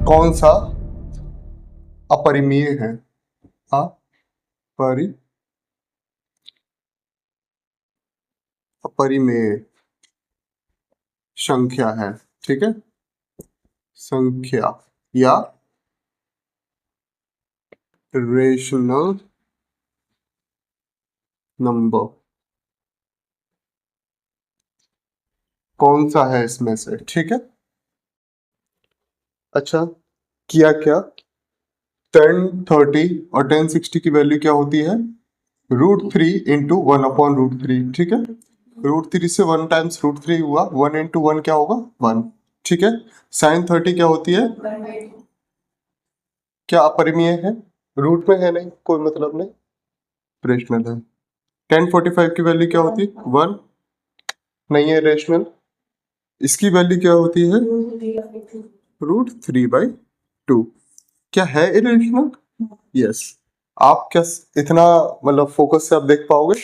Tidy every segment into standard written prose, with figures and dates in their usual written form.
कौन सा अपरिमेय है? अपरिमेय संख्या है, ठीक है, संख्या या रेशनल नंबर कौन सा है इसमें से, ठीक है। अच्छा, किया क्या, 1030 और 1060 की वैल्यू क्या होती है, √3 इंटू 1/√3, ठीक है। √3 से 1 टाइम्स √3 हुआ, 1 इंटू 1 क्या होगा 1, ठीक है। sin 30 क्या होती है, क्या अपरिमेय है, रूट में है नहीं, कोई मतलब नहीं, रेशनल है। 1045 की वैल्यू क्या होती है 1, नहीं है रेशनल। इसकी वैल्यू क्या होती है √3/2, क्या है इरेशनल, यस। आप क्या इतना मतलब फोकस से आप देख पाओगे,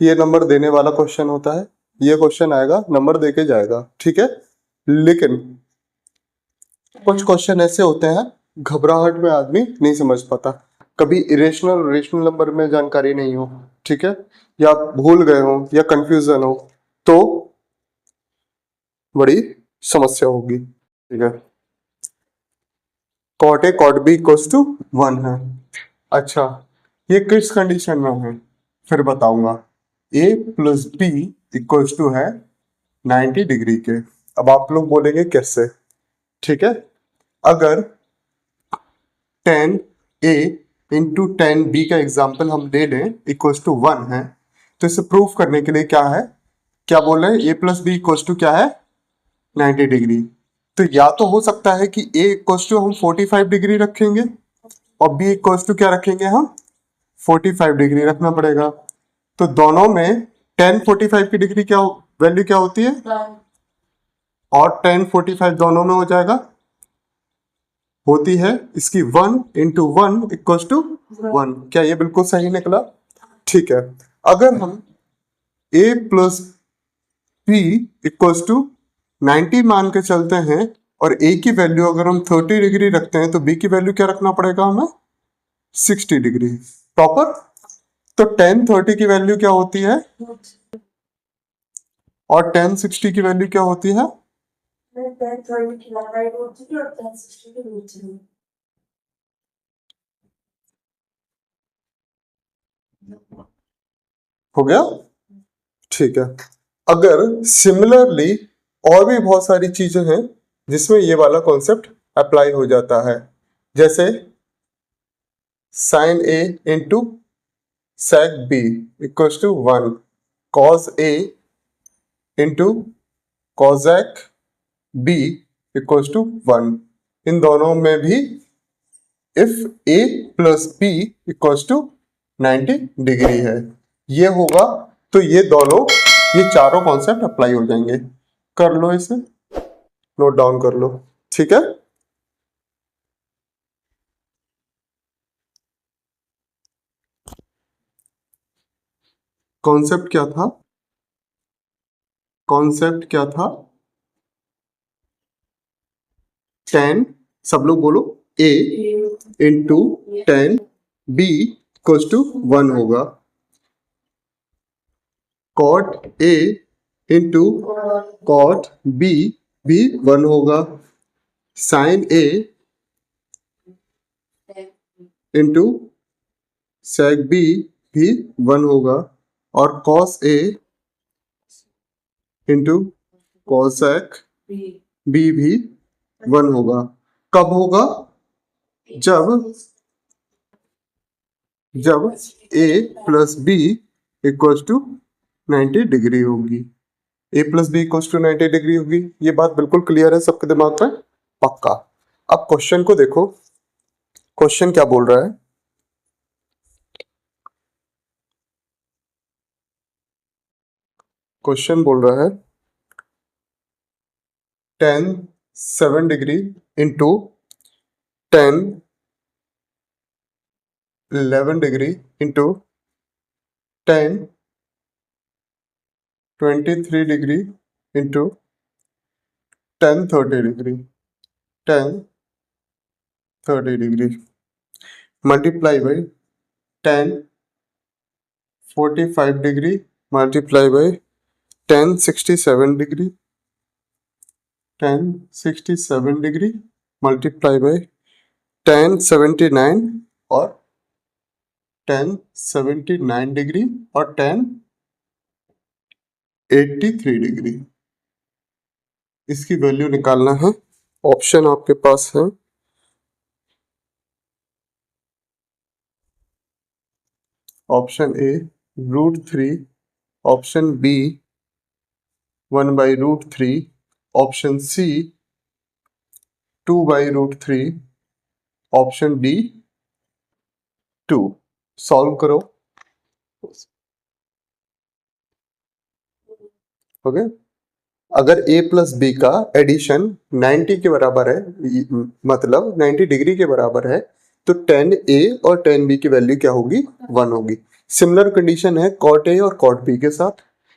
ये नंबर देने वाला क्वेश्चन होता है, ये क्वेश्चन आएगा नंबर देके जाएगा, ठीक है। लेकिन कुछ क्वेश्चन ऐसे होते हैं घबराहट में आदमी नहीं समझ पाता, कभी इरेशनल रेशनल नंबर में जानकारी नहीं हो, ठीक है, या भूल गए हो या कंफ्यूजन हो, तो बड़ी समस्या होगी, ठीक है। Cot A cot B equals to 1 है। अच्छा, ये किस कंडीशन में है फिर बताऊंगा। a plus B equals to है 90 डिग्री के। अब आप लोग बोलेंगे कैसे, ठीक है। अगर 10a इंटू 10b का एग्जाम्पल हम ले लें इक्वल्स टू 1 है, तो इसे प्रूफ करने के लिए क्या है, क्या बोल रहे हैं, a plus B equals to क्या है 90 डिग्री। तो या तो हो सकता है कि a इक्वल्स टू हम 45 डिग्री रखेंगे और b इक्वल्स टू क्या रखेंगे हम 45 डिग्री रखना पड़ेगा। तो दोनों में 1045 की डिग्री क्या वैल्यू क्या होती है, और 1045 दोनों में हो जाएगा, होती है इसकी 1 इंटू 1 इक्वल्स टू 1। क्या ये बिल्कुल सही निकला, ठीक है। अगर हम a plus B equals to 90 मान के चलते हैं और a की वैल्यू अगर हम 30 डिग्री रखते हैं तो b की वैल्यू क्या रखना पड़ेगा हमें 60 डिग्री प्रॉपर। तो 1030 की वैल्यू क्या होती है और 1060 की वैल्यू क्या होती है, हो गया, ठीक है। अगर सिमिलरली और भी बहुत सारी चीजें हैं जिसमें ये वाला कॉन्सेप्ट अप्लाई हो जाता है, जैसे sin a into sec b equals to 1, cos a into cosec b equals to 1। इन दोनों में भी if a plus b equals to 90 degree है, ये होगा, तो ये दोनों, ये चारों कॉन्सेप्ट अप्लाई हो जाएंगे। कर लो इसे, नोट डाउन कर लो, ठीक है। कॉन्सेप्ट क्या था, कॉन्सेप्ट क्या था, 10, सब लोग बोलो a into 10 b equals to 1 होगा, cot a into cot b भी 1 होगा, sin a into sec b भी 1 होगा, और cos a into cosec b भी 1 होगा। कब होगा, जब a plus B equals to 90 degree होगी, a plus B equals to 90 degree होगी। ये बात बिल्कुल क्लियर है सबके दिमाग में, पक्का। अब क्वेश्चन को देखो, क्वेश्चन क्या बोल रहा है, क्वेश्चन बोल रहा है 10 7 degree into 10 11 degree into 10 23 degree into 10 30 degree, 10 30 degree multiply by ten 45 degree multiply by ten 67 degree multiply by 1079 और 1079 डिग्री और 1083 डिग्री। इसकी वैल्यू निकालना है। ऑप्शन आपके पास है option A √3, option B 1/√3, option C 2/√3, option D 2। Solve करो। Okay अगर a प्लस बी का एडिशन 90 के बराबर है, मतलब 90 डिग्री के बराबर है, तो tan a और tan b की वैल्यू क्या होगी? 1 होगी। सिमिलर कंडीशन है cot a और cot b के साथ।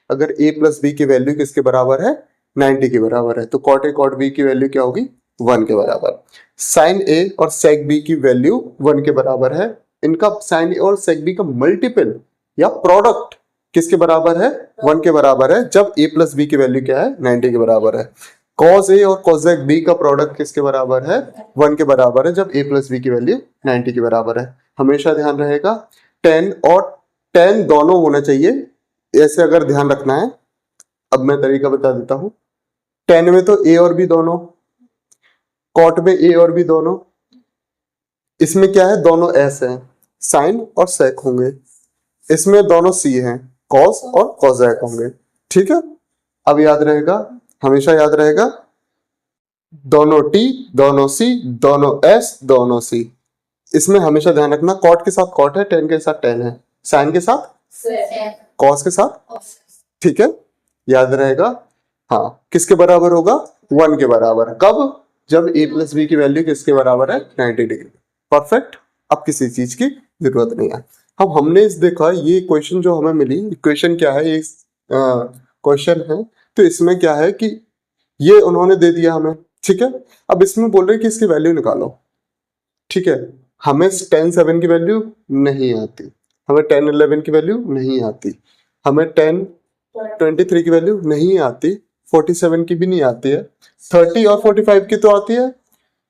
अगर a प्लस बी की वैल्यू किसके बराबर है? 90 के बराबर है, तो cot a cot b की वैल्यू क्या होगी? 1 के बराबर। sin a और sec b की वैल्यू 1 के बराबर है। इनका sin a और sec b का मल्टीपल या प्रोडक्ट किसके बराबर है? 1 के बराबर है, जब a प्लस बी की वैल्यू क्या है? 90 के बराबर है। cos a और cosec b का प्रोडक्ट किसके बराबर है? 1 के बराबर है, जब a प्लस बी की वैल्यू 90 के बराबर है। हमेशा ध्यान रहेगा tan और tan दोनों होना चाहिए, ऐसे अगर ध्यान रखना है। अब मैं तरीका बता देता हूं। tan में तो a और b दोनों, cot में a और b दोनों, इसमें क्या है? दोनों s हैं, sin और sec होंगे। इसमें दोनों c हैं, cos और cosec होंगे। ठीक है, अब याद रहेगा, हमेशा याद रहेगा, दोनों t, दोनों c, दोनों s, दोनों c। इसमें हमेशा ध्यान रखना cot के साथ cot है, tan के साथ tan है, sin के साथ cos के साथ। ठीक है, याद रहेगा। हाँ, किसके बराबर होगा? 1 के बराबर। कब? जब a प्लस बी की वैल्यू किसके बराबर है? 90 डिग्री। परफेक्ट। अब किसी चीज की जरूरत नहीं है। अब हमने इस देखा, ये क्वेश्चन जो हमें मिली, इक्वेशन क्या है? ये क्वेश्चन है, तो इसमें क्या है कि ये उन्होंने दे दिया हमें। ठीक है, अब इसमें बोल रहे कि इसकी वैल्यू निकालो। ठीक है, हमें 10/7 की वैल्यू नहीं आती, हमें 10/11 की वैल्यू नहीं आती, हमें 10/23 की वैल्यू नहीं आती, 47 की भी नहीं आती है, 30 और 45 की तो आती है,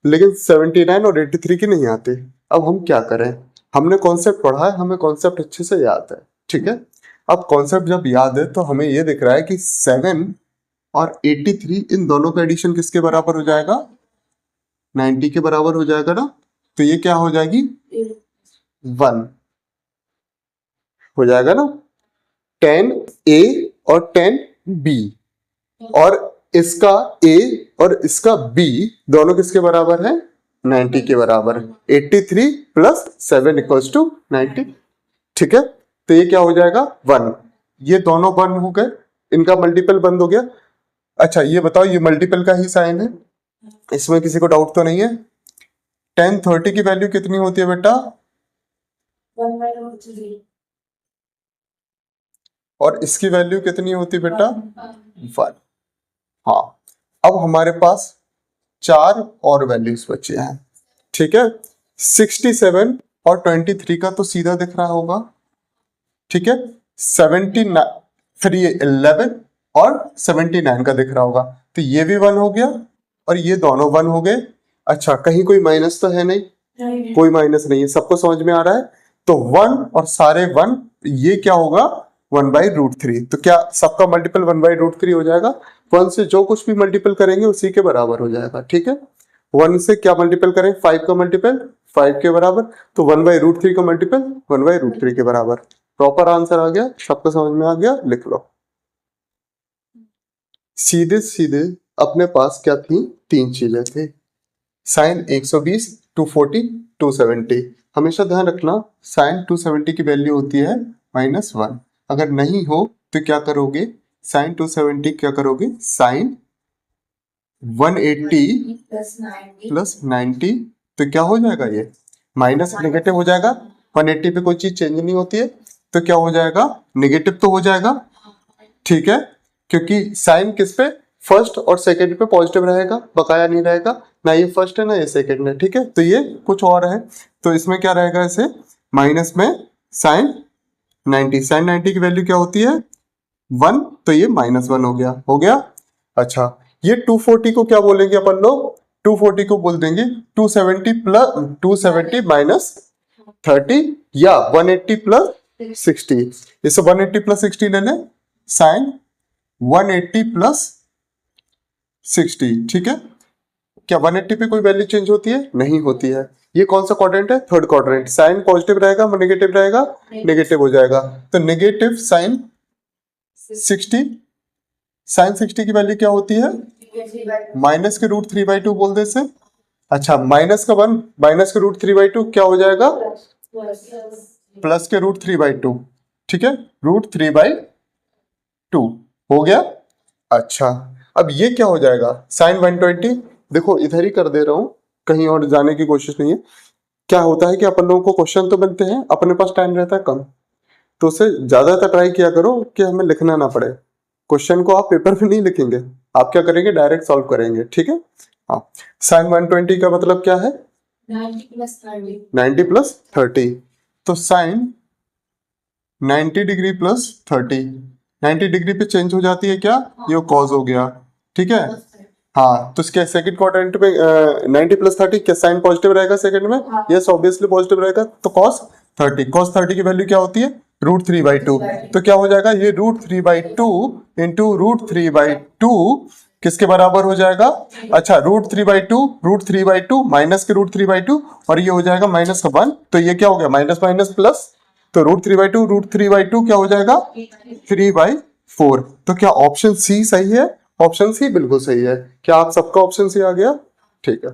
लेकिन 79 और 83 की नहीं आती। अब हम क्या करें? हमने कॉन्सेप्ट पढ़ा है, हमें कॉन्सेप्ट अच्छे से याद है। ठीक है, अब कॉन्सेप्ट जब याद है तो हमें ये दिख रहा है कि 7 और 83 इन दोनों का एडिशन किसके बराबर हो जाएगा? 90 के बराबर हो जाएगा ना। तो ये क्या हो जाएगी? 1 हो जाएगा ना। 10a और 10b, और इसका a और इसका b दोनों किसके बराबर है? 90 के बराबर। 83 प्लस 7 इक्वल्स टू 90। ठीक है, तो ये क्या हो जाएगा? 1। ये दोनों 1 हो गए, इनका मल्टीपल बंद हो गया। अच्छा ये बताओ, ये मल्टीपल का ही साइन है, इसमें किसी को डाउट तो नहीं है? 10/30 की वैल्यू कितनी होती है बेटा? 1/√3। और इसकी वैल्यू कितनी होती है बेटा? 1। हाँ, अब हमारे पास 4 और वैल्यूज बचे हैं। ठीक है, 67 और 23 का तो सीधा दिख रहा होगा। ठीक है, 11 और 79 का दिख रहा होगा, तो ये भी 1 हो गया और ये दोनों 1 हो गए। अच्छा, कहीं कोई माइनस तो है नहीं? कोई माइनस नहीं है, सबको समझ में आ रहा है। तो 1 और सारे 1, ये क्या होगा? 1/√3। तो क्या सबका मल्टीपल 1/√3 हो जाएगा? 1 से जो कुछ भी मल्टीपल करेंगे उसी के बराबर हो जाएगा। ठीक है, 1 से क्या मल्टीपल करें? 5 का मल्टीपल 5 के बराबर, तो 1/√3 का मल्टीपल 1/√3 के बराबर। प्रॉपर आंसर आ गया, सबको समझ में आ गया, लिख लो। सीधे सीधे अपने पास क्या थी? 3 चीजें थी, साइन 120, 240, 270। हमेशा ध्यान रखना, साइन 270 की वैल्यू होती है -1। अगर नहीं हो तो क्या करोगे? साइन 270 क्या करोगे? साइन 180 प्लस 90, तो क्या हो जाएगा? ये माइनस नेगेटिव हो जाएगा। 180 पे कोई चीज चेंज नहीं होती है, तो क्या हो जाएगा? नेगेटिव तो हो जाएगा। ठीक है, क्योंकि साइन किस पे? फर्स्ट और सेकंड पे पॉजिटिव रहेगा, बकाया नहीं रहेगा। ना ये फर्स्ट है ना ये सेकंड है, ठीक है। तो ये कुछ और है, तो इसमें क्या रहेगा, ऐसे माइनस में साइन 90, साइन 90 की वैल्यू क्या होती है 1, तो ये -1 हो गया। अच्छा, ये 240 को क्या बोलेंगे अपन लोग, 240 को बोल देंगे 270 प्लस 270 माइनस 30 या 180 प्लस 60। इसे 180 प्लस 60 ले लें, साइन 180 प्लस 60, ठीक है। क्या 180 पे कोई वैल्यू चेंज होती है, नहीं होती है। ये कौन सा क्वाड्रेंट है, थर्ड क्वाड्रेंट। साइन पॉजिटिव रहेगा, नेगेटिव रहेगा, नेगेटिव हो जाएगा, तो नेगेटिव साइन 60, साइन 60 की वैल्यू क्या होती है, माइनस के √3/2 बोल दे से। अच्छा, माइनस का 1 माइनस के √3/2 क्या हो जाएगा, प्लस के √3/2, ठीक है, √3/2 हो गया। अच्छा, अब ये क्या हो जाएगा, साइन 120, देखो इधर ही कर दे रहा हूं, कहीं और जाने की कोशिश नहीं है। क्या होता है कि अपन लोगों को क्वेश्चन तो बनते हैं, अपने पास टाइम रहता है कम, तो उसे ज्यादातर ट्राई किया करो कि हमें लिखना ना पड़े। क्वेश्चन को आप पेपर में नहीं लिखेंगे, आप क्या करेंगे, डायरेक्ट सॉल्व करेंगे, ठीक है। हाँ, साइन 120 का मतलब क्या है, 90 प्लस 30, तो साइन 90 डिग्री प्लस 30, 90 डिग्री पे चेंज हो जाती है क्या, ये कॉस हो गया, ठीक है। हाँ, तो इसके सेकंड क्वाड्रेंट में 90 प्लस 30 क्या साइन पॉजिटिव रहेगा सेकंड में, यस ऑब्वियसली पॉजिटिव रहेगा, तो cos 30 की वैल्यू क्या होती है, √3/2, तो क्या हो जाएगा, ये √3/2 इंटू √3/2 किसके बराबर हो जाएगा, अच्छा √3/2 माइनस के √3/2, और ये हो जाएगा -1, तो ये क्या हो गया, माइनस माइनस प्लस, तो √3/2 क्या हो जाएगा 3/4। तो क्या ऑप्शन सी सही है, ऑप्शन सी बिल्कुल सही है। क्या आप सबका ऑप्शन सी आ गया, ठीक है,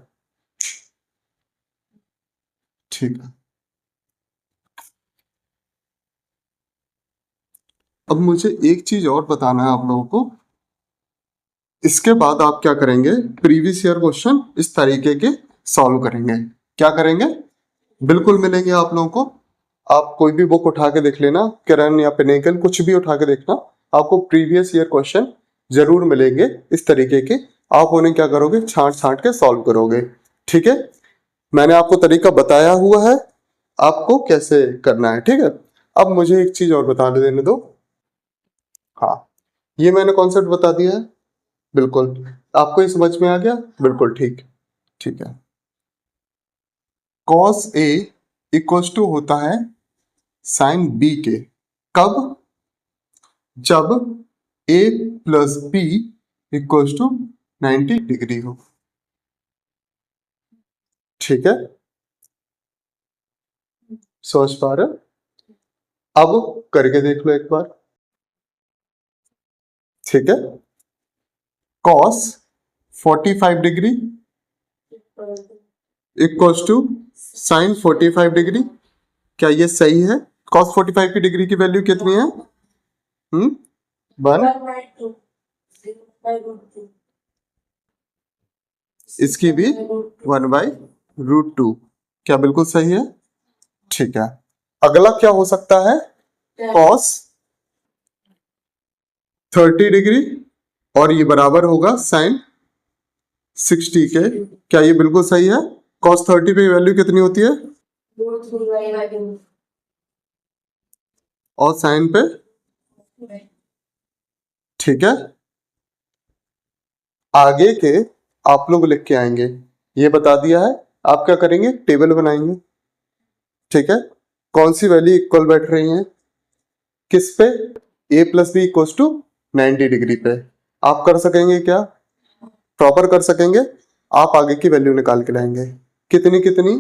ठीक है। अब मुझे एक चीज और बताना है आप लोगों को, इसके बाद आप क्या करेंगे, प्रीवियस ईयर क्वेश्चन इस तरीके के सॉल्व करेंगे। क्या करेंगे, बिल्कुल मिलेंगे आप लोगों को, आप कोई भी बुक उठा के देख लेना, किरण या पिनेकल कुछ भी उठा के देखना, आपको प्रीवियस ईयर क्वेश्चन जरूर मिलेंगे इस तरीके के। आप उन्हें क्या करोगे, छांट छांट के सॉल्व करोगे, ठीक है। मैंने आपको तरीका बताया हुआ है, आपको कैसे करना है, ठीक है। अब मुझे एक चीज और बता देने दो, हाँ, ये मैंने कॉन्सेप्ट बता दिया है, बिल्कुल आपको ये समझ में आ गया, बिल्कुल ठीक, ठीक है। cos A इक्वल्स टू होता है साइन B के, कब, जब A plus B equals to 90 degree हो, ठीक है, समझ पा रहे हो? अब करके देख लो एक बार, ठीक है। cos 45 degree equals to sine 45 degree, क्या ये सही है, cos 45 की डिग्री की वैल्यू कितनी है, 1, इसकी भी 1/√2, क्या बिल्कुल सही है, ठीक है। अगला क्या हो सकता है, cos 30 डिग्री और ये बराबर होगा साइन 60 के, क्या ये बिल्कुल सही है, cos 30 पे वैल्यू कितनी होती है, और साइन पे, ठीक है। आगे के आप लोग लिख के आएंगे, ये बता दिया है, आप क्या करेंगे, टेबल बनाएंगे, ठीक है। कौन सी वैल्यू इक्वल बैठ रही है, किस पे, a plus B equal to 90 degree पे, आप कर सकेंगे क्या, प्रॉपर कर सकेंगे, आप आगे की वैल्यू निकाल के लाएंगे, कितनी कितनी,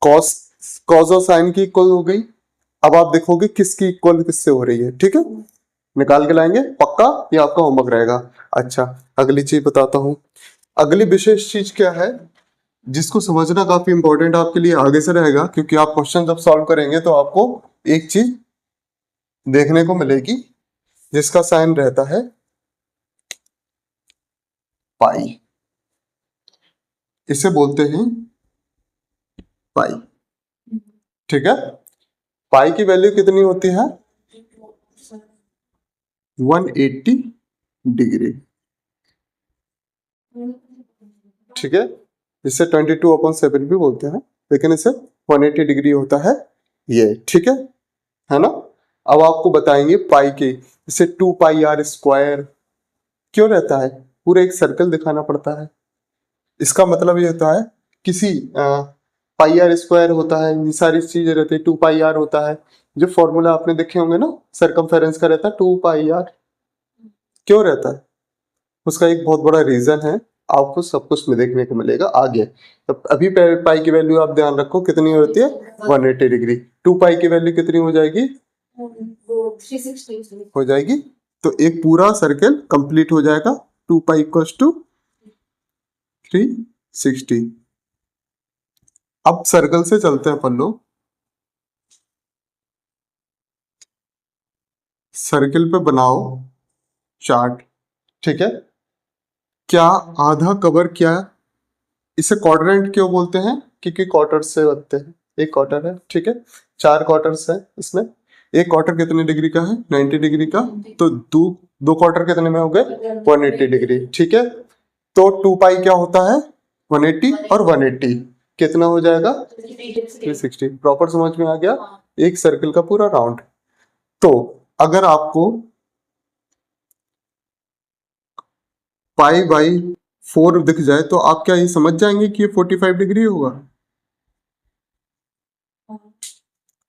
कॉस कॉस और साइन की इक्वल हो गई, अब आप देखोगे किसकी इक्वल किससे हो रही है, ठीक है, निकाल के लाएंगे पक्का, ये आपका होमवर्क रहेगा। अच्छा, अगली चीज बताता हूं, अगली विशेष चीज क्या है, जिसको समझना काफी इंपॉर्टेंट आपके लिए आगे से रहेगा, क्योंकि आप क्वेश्चन जब सॉल्व करेंगे तो आपको एक चीज देखने को मिलेगी, जिसका साइन रहता है पाई, इसे बोलते हैं पाई, ठीक है। पाई की वैल्यू कितनी होती है, 180 डिग्री, ठीक है, जिसे 22/7 भी बोलते हैं, लेकिन इसे 180 डिग्री होता है ये, ठीक है ना। अब आपको बताएंगे पाई के, इसे 2πr² क्यों रहता है, पूरा एक सर्कल दिखाना पड़ता है। इसका मतलब ये होता है किसी πr² होता है, ये सारी चीजें रहती है, 2πr होता है, जो फॉर्मूला आपने देखे होंगे ना सरकमफेरेंस का रहता है 2πr, क्यों रहता है, उसका एक बहुत बड़ा रीजन है, आपको सब कुछ में देखने को मिलेगा आगे। तो अभी पाई की वैल्यू आप ध्यान रखो कितनी होती है, 180 डिग्री। 2π की वैल्यू कितनी हो जाएगी, 360 हो जाएगी, तो एक पूरा सर्कल कंप्लीट हो जाएगा। 2π = 360। अब सर्कल से चलते हैं अपन लोग, सर्कल पे बनाओ चार्ट, ठीक है। क्या आधा कवर, क्या इसे क्वाड्रेंट क्यों बोलते हैं, क्योंकि क्वार्टर से बनते हैं, एक क्वार्टर है, ठीक है, 4 क्वार्टर्स है इसमें, एक क्वार्टर कितने डिग्री का है, 90 डिग्री का, तो दो क्वार्टर कितने में हो गए, 180 डिग्री, ठीक है। तो 2π क्या होता है, 180 और 180 कितना हो जाएगा, 360। प्रॉपर समझ में आ गया, एक सर्कल का पूरा राउंड। तो अगर आपको π/4 दिख जाए तो आप क्या ये समझ जाएंगे कि ये 45 डिग्री होगा,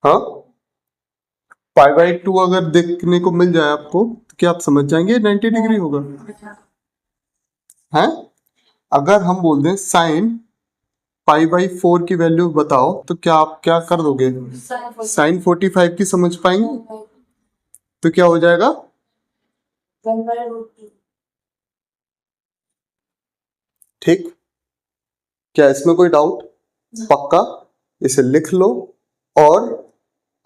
हाँ। π/2 अगर देखने को मिल जाए आपको तो क्या आप समझ जाएंगे 90 डिग्री होगा, है। अगर हम बोल दें sin π/4 की वैल्यू बताओ तो क्या आप क्या कर दोगे, sin 45 की समझ पाएंगे, तो क्या हो जाएगा, ठीक। क्या इसमें कोई डाउट, पक्का, इसे लिख लो और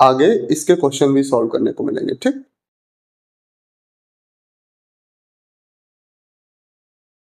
आगे इसके क्वेश्चन भी सॉल्व करने को मिलेंगे, ठीक।